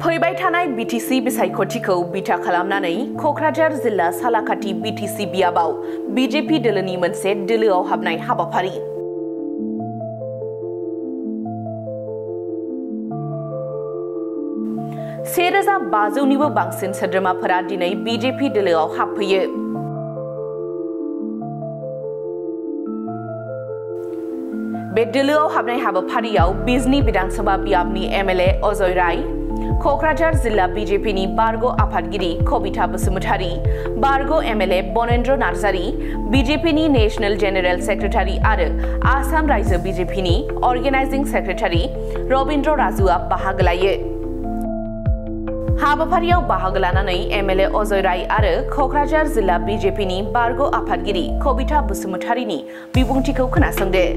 फैबाय थानाय बीटीसी बिसायख'थिखौ बिथा खालामनानै क'क्राझार जिल्ला सालाकाटि बीटीसी बियाबाव बीजेपी दोलोनि मोनसे दोलोआव हाबनाय हाबाफारि। सेरोजा 500निबो बांसिन सोद्रोमाफोरा दिनै बीजेपी दोलोआव हाबफैयो। बे दोलोआव हाबनाय हाबाफारियाव बिजनी विधानसभा बियाबनि एमएलए अजय राय, क'क्राझार जिल्ला बीजेपीनि बारग' आफादगिरि कबिता बसुमतारी, बारग' एमएलए बनेन्द्र नार्जारी, बीजेपीनि नेशनेल जेनेरेल सेक्रेटारि आरो आसाम रायजो बीजेपीनि अर्गेनाइजिं सेक्रेटारि रबिन्द्र राजुआ बाहागो लायो। हाबाफारियाव बाहागो लानानै एमएलए अजय राय आरो क'क्राझार जिल्ला बीजेपीनि बारग' आफादगिरि कबिता बसुमतारीनि बिबुंथिखौ खोनासंदो।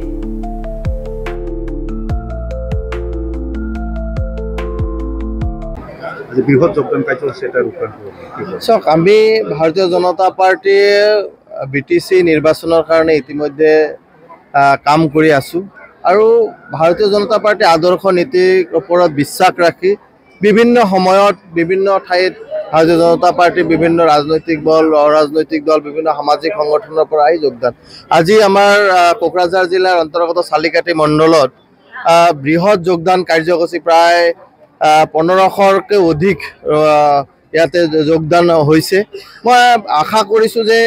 চাওক, আমি ভাৰতীয় জনতা পাৰ্টীৰ বিটিচি নিৰ্বাচনৰ কাৰণে ইতিমধ্যে কাম কৰি আছোঁ আৰু ভাৰতীয় জনতা পাৰ্টীৰ আদৰ্শ নীতিৰ ওপৰত বিশ্বাস ৰাখি বিভিন্ন সময়ত বিভিন্ন ঠাইত ভাৰতীয় জনতা পাৰ্টীৰ বিভিন্ন ৰাজনৈতিক দল, অৰাজনৈতিক দল, বিভিন্ন সামাজিক সংগঠনৰ পৰা আহি যোগদান। আজি আমাৰ কোকৰাঝাৰ জিলাৰ অন্তৰ্গত চালিকাটি মণ্ডলত বৃহৎ যোগদান কাৰ্যসূচী প্ৰায় 1500তকৈ অধিক ইয়াতে যোগদান হৈছে। মই আশা কৰিছোঁ যে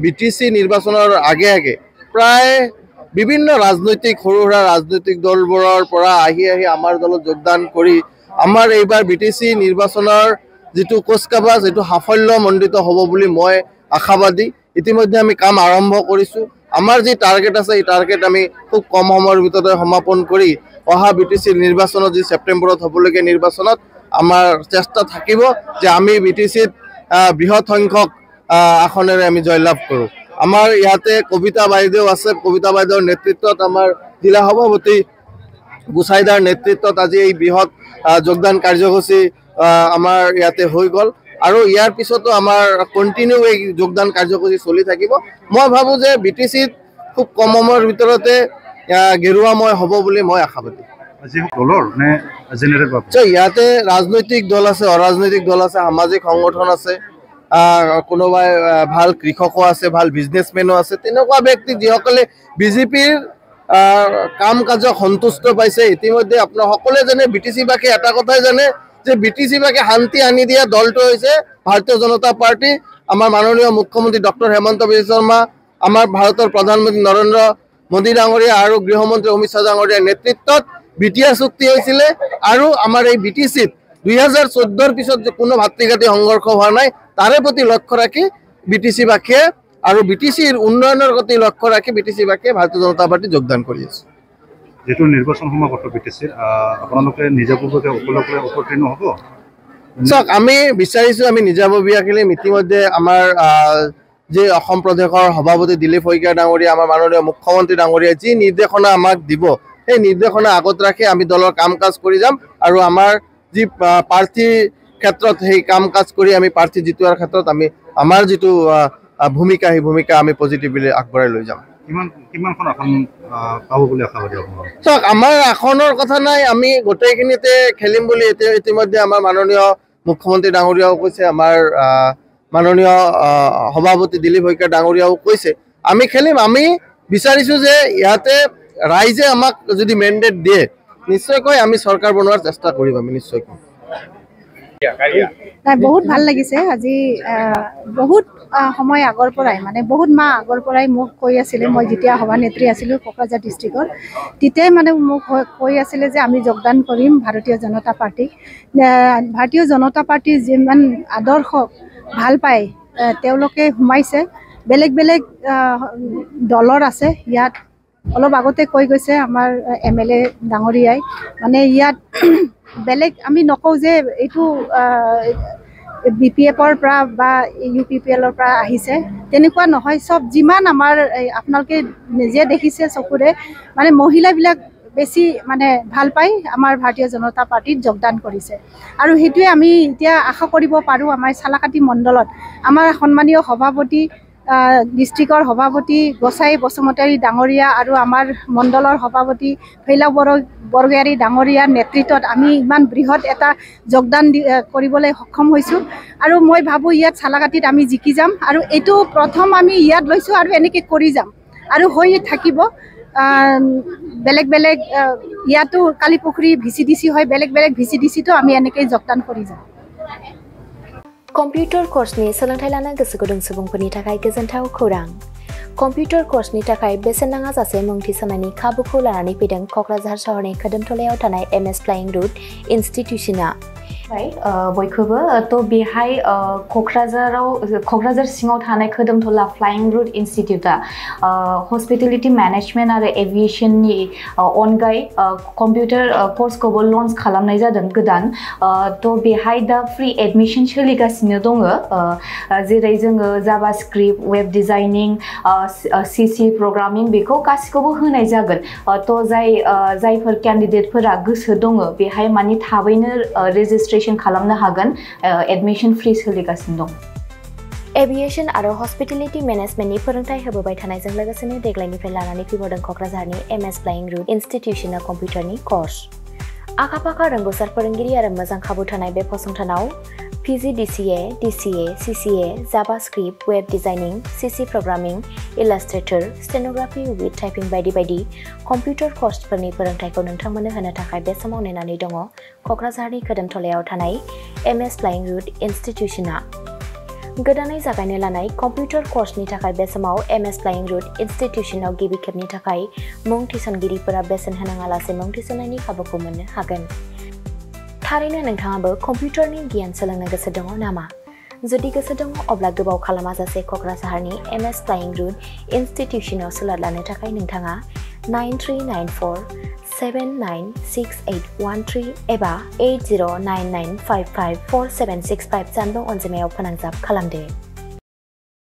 বিটিচি নিৰ্বাচনৰ আগে আগে প্ৰায় বিভিন্ন ৰাজনৈতিক সৰু সুৰা ৰাজনৈতিক দলবোৰৰ পৰা আহি আমাৰ দলত যোগদান কৰি আমাৰ এইবাৰ বিটিচি নিৰ্বাচনৰ যিটো কুচকাৱাজ এইটো সাফল্যমণ্ডিত হ'ব বুলি মই আশাবাদী। ইতিমধ্যে আমি কাম আৰম্ভ কৰিছোঁ। আমাৰ যি টাৰ্গেট আছে এই টাৰ্গেট আমি খুব কম সময়ৰ ভিতৰতে সমাপন কৰি অহা বিটিচি নিৰ্বাচনত যি ছেপ্টেম্বৰত হ'বলগীয়া নিৰ্বাচনত আমাৰ চেষ্টা থাকিব যে আমি বিটিচিত বৃহৎ সংখ্যক আসনেৰে আমি জয়লাভ কৰোঁ। আমাৰ ইয়াতে কবিতা বাইদেউ আছে। কবিতা বাইদেউৰ নেতৃত্বত আমাৰ জিলা সভাপতি গোসাইদাৰ নেতৃত্বত আজি এই বৃহৎ যোগদান কাৰ্যসূচী আমাৰ ইয়াতে হৈ গ'ল আৰু ইয়াৰ পিছতো আমাৰ কণ্টিনিউ এই যোগদান কাৰ্যসূচী চলি থাকিব। মই ভাবোঁ যে বিটিচিত খুব কম সময়ৰ ভিতৰতে গেৰুৱাময় হ'ব বুলি মই আশাবাদী। ইয়াতে ৰাজনৈতিক দল আছে, অৰাজনৈতিক দল আছে, সামাজিক সংগঠন আছে, কোনোবাই ভাল কৃষকো আছে, ভাল বিজনেছমেনো আছে। তেনেকুৱা ব্যক্তি যিসকলে বিজেপিৰ কাম কাজক সন্তুষ্ট পাইছে। ইতিমধ্যে আপোনাৰ সকলোৱে জানে, বিটিচিবাসী এটা কথাই জানে যে বিটিচিবাসী শান্তি আনি দিয়া দলটো হৈছে ভাৰতীয় জনতা পাৰ্টি। আমাৰ মাননীয় মুখ্যমন্ত্ৰী ডক্টৰ হেমন্ত বিশ্ব শৰ্মা, আমাৰ ভাৰতৰ প্ৰধানমন্ত্ৰী নৰেন্দ্ৰ মোদী ডাঙৰীয়া আৰু গৃহমন্ত্ৰী অমিত শ্বাহ ডাঙৰীয়াৰ নেতৃত্বত বিটিআৰ চুক্তি হৈছিলে আৰু আমাৰ এই বিটিচিত 2014ৰ পিছত কোনো ভাতৃঘাতী সংঘৰ্ষ হোৱা নাই। তাৰে প্ৰতি লক্ষ্য ৰাখি বিটিচিবাসীয়ে আৰু বিটিচিৰ উন্নয়নৰ প্ৰতি লক্ষ্য ৰাখি বিটিচিবাসীয়ে ভাৰতীয় জনতা পাৰ্টীত যোগদান কৰি আছে। যেটো নিৰ্বাচন সমাগত বিটিচিৰ আপোনালোকে নিজাববীয়াকৈ অৱতীৰ্ণ হ'ব? চাওক, আমি বিচাৰিছোঁ আমি নিজাববীয়াকৈ ইতিমধ্যে আমাৰ যে অসম প্ৰদেশৰ সভাপতি দিলীপ শইকীয়া ডাঙৰীয়া, আমাৰ মাননীয় মুখ্যমন্ত্ৰী ডাঙৰীয়াই যি নিৰ্দেশনা আমাক দিব সেই নিৰ্দেশনা আগত ৰাখি আমি দলৰ কাম কাজ কৰি যাম আৰু আমাৰ যি প্ৰাৰ্থীৰ ক্ষেত্ৰত সেই কাম কাজ কৰি আমি প্ৰাৰ্থী জিতোৱাৰ ক্ষেত্ৰত আমি আমাৰ যিটো ভূমিকা সেই ভূমিকা আমি পজিটিভলি আগবঢ়াই লৈ যাম। কিমানখন আসন পাব বুলি আশাবাদী আপোনালোক? চাওক, আমাৰ আসনৰ কথা নাই, আমি গোটেইখিনিতে খেলিম বুলি ইতিমধ্যে আমাৰ মাননীয় মুখ্যমন্ত্ৰী ডাঙৰীয়াও কৈছে, আমাৰ মাননীয় সভাপতি দিলীপ শইকীয়া ডাঙৰীয়াও কৈছে আমি খেলিম। আমি বিচাৰিছোঁ যে ইয়াতে ৰাইজে আমাক যদি মেণ্ডেট দিয়ে নিশ্চয়কৈ আমি চৰকাৰ বনোৱাৰ চেষ্টা কৰিম। আমি নিশ্চয়কৈ। বহুত ভাল লাগিছে। আজি বহুত সময় আগৰ পৰাই মানে বহুত মাহ আগৰ পৰাই মোক কৈ আছিলে, মই যেতিয়া সভানেত্ৰী আছিলোঁ কোকৰাঝাৰ ডিষ্ট্ৰিক্টৰ, তেতিয়াই মানে মোক কৈ আছিলে যে আমি যোগদান কৰিম ভাৰতীয় জনতা পাৰ্টীক। ভাৰতীয় জনতা পাৰ্টীৰ যিমান আদৰ্শ ভাল পায় তেওঁলোকে সোমাইছে। বেলেগ বেলেগ দলৰ আছে ইয়াত। অলপ আগতে কৈ গৈছে আমাৰ এমএলএ ডাঙৰীয়াই, মানে ইয়াত বেলেগ আমি নকওঁ যে এইটো BPFৰ পৰা বা UPPLৰ পৰা আহিছে, তেনেকুৱা নহয়। চব যিমান আমাৰ আপোনালোকে নিজে দেখিছে চকুৰে, মানে মহিলাবিলাক বেছি মানে ভাল পাই আমাৰ ভাৰতীয় জনতা পাৰ্টীত যোগদান কৰিছে আৰু সেইটোৱে আমি এতিয়া আশা কৰিব পাৰোঁ। আমাৰ চালাকাটি মণ্ডলত আমাৰ সন্মানীয় সভাপতি ডিষ্ট্ৰিক্টৰ সভাপতি গোসাই বসুমতাৰী ডাঙৰীয়া আৰু আমাৰ মণ্ডলৰ সভাপতি ফেইলা বৰগয়াৰী ডাঙৰীয়াৰ নেতৃত্বত আমি ইমান বৃহৎ এটা যোগদান কৰিবলৈ সক্ষম হৈছোঁ আৰু মই ভাবোঁ ইয়াত চালাকাটিত আমি জিকি যাম আৰু এইটো প্ৰথম আমি ইয়াত লৈছোঁ আৰু এনেকৈ কৰি যাম আৰু হৈ থাকিব বেলেগ বেলেগ ইয়াতো কালিপুখুৰী VCDC হয় বেলেগ বেলেগ VCDCতো আমি এনেকৈ যোগদান কৰি যাম कम्पिउटार कर्सनि सोलोंथाय लानो गोसो गुदुं सुबुंफोरनि थाखाय गोजोनथाव खौरां कम्पिउटार कर्सनि थाखाय बेसेन नाङा जासे मुं थिसननायनि खाबुखौ लानानै फैदों क'क्राझार सहरनि खोदोमथलायाव थानाय MS फ्लाइंग रुट इनस्टिट्यूशना बयखौबो तो बेहाय क'क्राझार सिङाव थानाय खोदोमथला फ्लाइंग रुट इनस्टिट्यूटा हस्पिटेलिटी मैनेजमेंट आरो एविएशननि अनगायै कम्पिउटार कर्सखौबो लन्च खालामनाय जादों गोदान तो बेहाय दा फ्री एडमिशन सोलिगासिनो दङ जेरै जोङो जाभास्क्रिप्ट वेब डिजाइनिं CC प्रोग्रामिं बेखौ गासिखौबो होनाय जागोन तो जायफोर कैंडिडेटफोरा गोसो दङ बेहाय माने थाबैनो रेजिस्ट्रेशन खालामनो हागोन एडमिशन फ्री सोलिगासिनो दं एविएशन आरो हस्पिटेलिटी मैनेजमेंटनि फोरोंथाय होबोबाय थानायजों लोगोसेनो देग्लायनिफ्राय लानानै फैबावदों क'क्राझारनि MS फ्लाइंग रुट इनस्टिट्यूशना कम्पिउटारनि कर्स आखा-फाखा रोंगौसार फोरोंगिरि आरो मोजां खाबु थानाय बे फसंथानाव PGDCA, DCA, CCA, JavaScript, web designing, CC programming, illustrator, stenography with typing बायदि बायदि कम्पिउटार कर्सफोरनि फोरोंथायखौ नोंथांमोननो होनो थाखाय बे समाव नेनानै दङ क'क्राझारनि खोदोमथलायाव थानाय MS फ्लाइंग रुट इनस्टिट्यूशना गोदानै जागायनो लानाय कम्पिउटार कर्सनि थाखाय बे समाव MS फ्लाइंग रुट इनस्टिट्यूशनाव गिबि खेबनि थाखाय मुं थिसनगिरिफोरा बेसेन होनाङालासे मुं थिसननायनि खाबुखौ मोननो हागोन थारैनो नोंथाङाबो कम्पिउटारनि गियान सोलोंनो गोसो दङ नामा जुदि गोसो दङ अब्ला गोबाव खालामाजासे क'क्राझारनि MS फ्लाइंग रुट इनस्टिट्यूशनाव सोलोंनो लानो थाखाय नोंथाङा 9394796813 एबा 8099554765 जानबुं अनजिमायाव फोनांजाब खालामदो